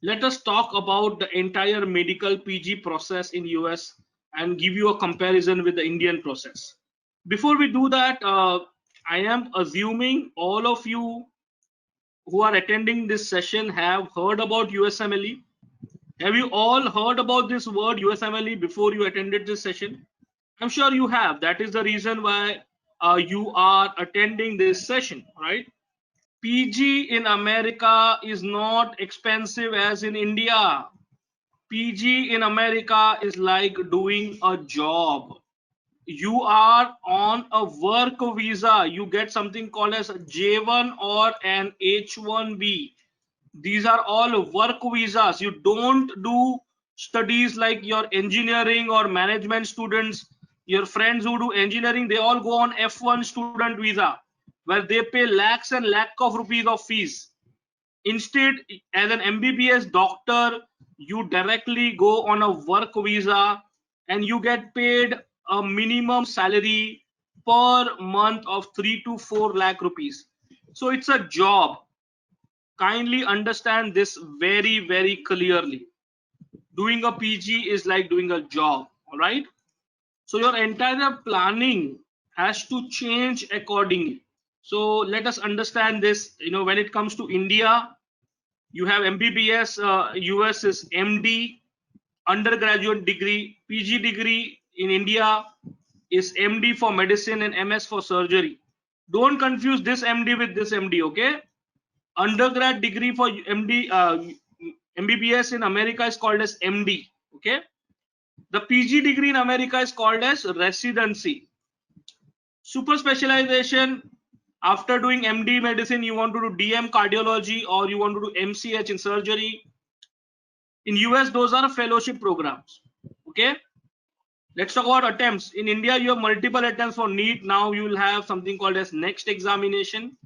let us talk about the entire medical PG process in US and give you a comparison with the Indian process. Before we do that, I am assuming all of you who are attending this session have heard about USMLE. Have you all heard about this word USMLE before you attended this session? I'm sure you have. That is the reason why you are attending this session, right? PG in America is not expensive as in India. PG in America is like doing a job. You are on a work visa. You get something called as a J1 or an H1B. These are all work visas. You don't do studies like your engineering or management students. Your friends who do engineering, they all go on F1 student visa where they pay lakhs and lakhs of rupees of fees. Instead, as an MBBS doctor, you directly go on a work visa and you get paid a minimum salary per month of 3 to 4 lakh rupees. So it's a job. Kindly understand this very clearly. Doing a PG is like doing a job. All right. So your entire planning has to change accordingly. So let us understand this. When it comes to India, you have MBBS, US is MD, undergraduate degree. PG degree in India is MD for medicine and MS for surgery. Don't confuse this MD with this MD, okay? Undergrad degree for MD, MBBS in America is called as MD, okay? The PG degree in America is called as residency. Super specialization, after doing MD medicine, you want to do DM cardiology or you want to do MCH in surgery. In US, those are fellowship programs. Okay. Let's talk about attempts. In India, you have multiple attempts for NEET. Now you will have something called as next examination.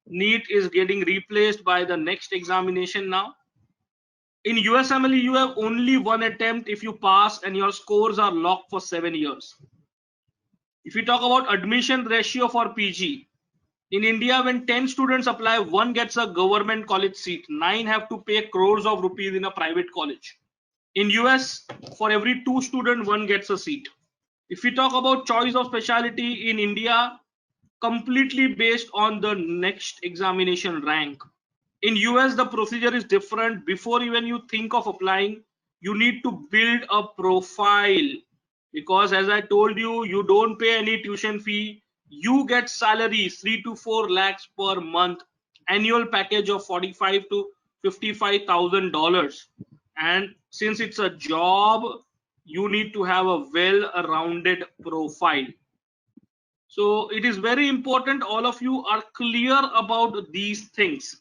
NEET is getting replaced by the next examination now. In USMLE, you have only one attempt if you pass and your scores are locked for 7 years. If you talk about admission ratio for PG, in India, when 10 students apply, one gets a government college seat. 9 have to pay crores of rupees in a private college. In US, for every 2 students, one gets a seat. If we talk about choice of specialty in India, completely based on the next examination rank. In US, the procedure is different. Before even you think of applying, you need to build a profile, because as I told you, you don't pay any tuition fee. You get salary 3 to 4 lakhs per month, annual package of 45 to $55,000. And since it's a job, you need to have a well-rounded profile. So it is very important all of you are clear about these things.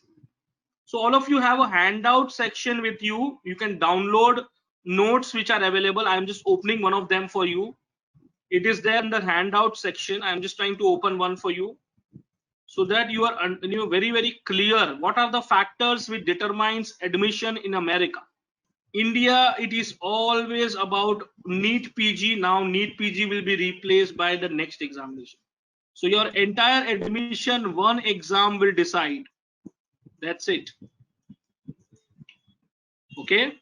So all of you have a handout section with you. You can download notes which are available. I'm just opening one of them for you. It is there in the handout section. I'm just trying to open one for you so that you are very clear. What are the factors which determines admission in America? India, it is always about NEET PG. Now NEET PG will be replaced by the next examination. So your entire admission, one exam will decide. That's it. Okay.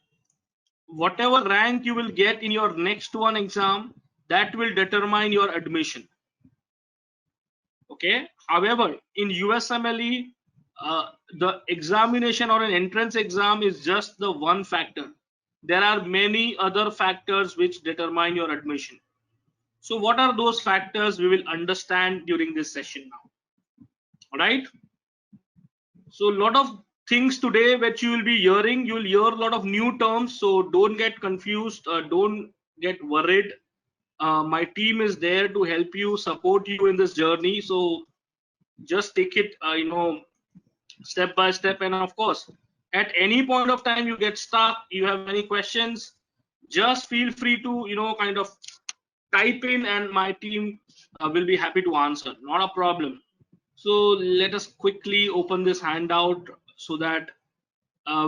Whatever rank you will get in your next one exam, that will determine your admission. Okay. However, in USMLE, the examination or an entrance exam is just the one factor. There are many other factors which determine your admission. So what are those factors we will understand during this session now? All right. So a lot of things today which you will be hearing, you will hear a lot of new terms. So don't get confused. Don't get worried. My team is there to help you, support you in this journey. So just take it, step by step. And of course, at any point of time you get stuck, you have any questions, just feel free to, kind of type in and my team will be happy to answer. Not a problem. So let us quickly open this handout so that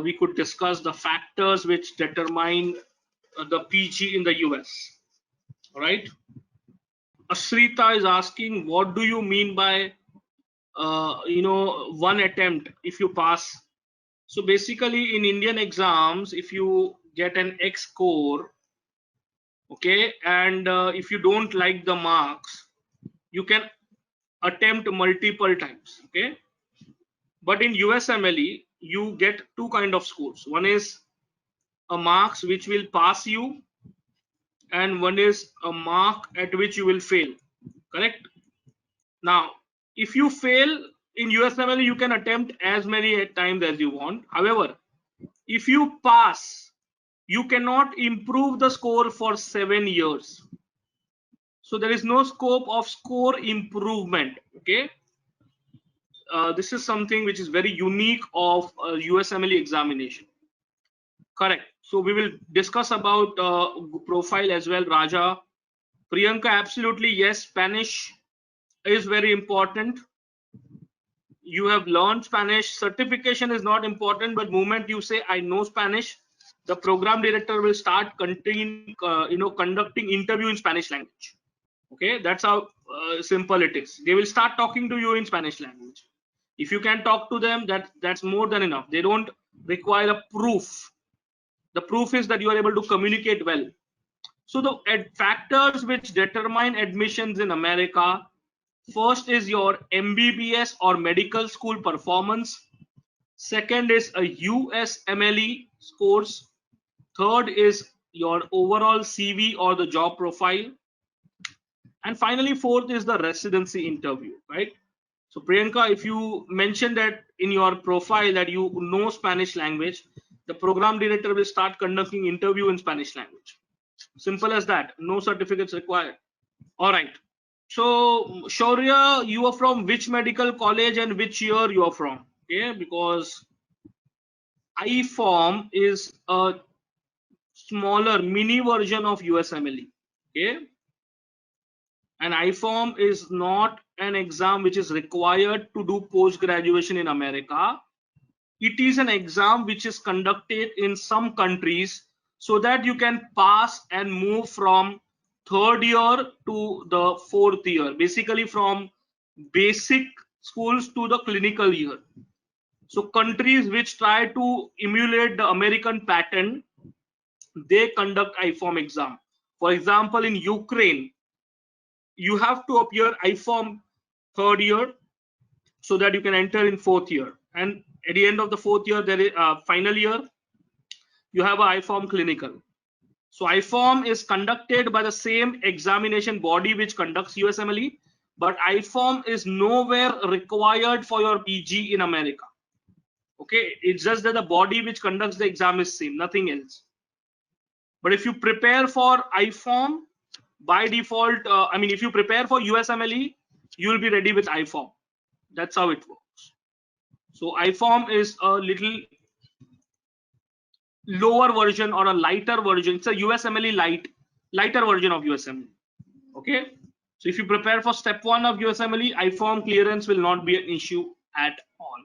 we could discuss the factors which determine the PG in the US. All right. Asrita is asking, what do you mean by one attempt if you pass? So basically in Indian exams, if you get an X score, okay, and if you don't like the marks, you can attempt multiple times, okay. But in USMLE, you get two kind of scores. One is a marks which will pass you, and one is a mark at which you will fail, correct? Now, if you fail in USMLE, you can attempt as many times as you want. However, if you pass, you cannot improve the score for 7 years. So there is no scope of score improvement, okay. This is something which is very unique of USMLE examination, correct? So we will discuss about profile as well. Raja, Priyanka, absolutely yes, Spanish is very important. You have learned Spanish. Certification is not important, but moment you say I know Spanish, the program director will start conducting interview in Spanish language. Okay, that's how simple it is. They will start talking to you in Spanish language. If you can talk to them, that's more than enough. They don't require a proof. The proof is that you are able to communicate well. So the factors which determine admissions in America, first is your MBBS or medical school performance. Second is a USMLE scores. Third is your overall CV or the job profile. And finally, fourth is the residency interview, right? So Priyanka, if you mention that in your profile that you know Spanish language, the program director will start conducting interview in Spanish language. Simple as that. No certificates required. All right. So Shaurya, you are from which medical college and which year you are from? Okay, because I-Form is a smaller mini version of USMLE. Okay, and I-Form is not an exam which is required to do post graduation in America. It is an exam which is conducted in some countries so that you can pass and move from third year to the fourth year, basically from basic schools to the clinical year. So countries which try to emulate the American pattern, they conduct I-Form exam. For example, in Ukraine, you have to appear I-Form third year so that you can enter in fourth year. And at the end of the fourth year, there is final year, you have a I-Form clinical. So I-Form is conducted by the same examination body which conducts USMLE, but I-Form is nowhere required for your PG in America. Okay, it's just that the body which conducts the exam is same, nothing else. But if you prepare for I-Form, by default, if you prepare for USMLE, you will be ready with I-Form. That's how it works. So I-Form is a little lower version or a lighter version. It's a USMLE lighter version of USMLE. Okay. So if you prepare for step 1 of USMLE, I-Form clearance will not be an issue at all.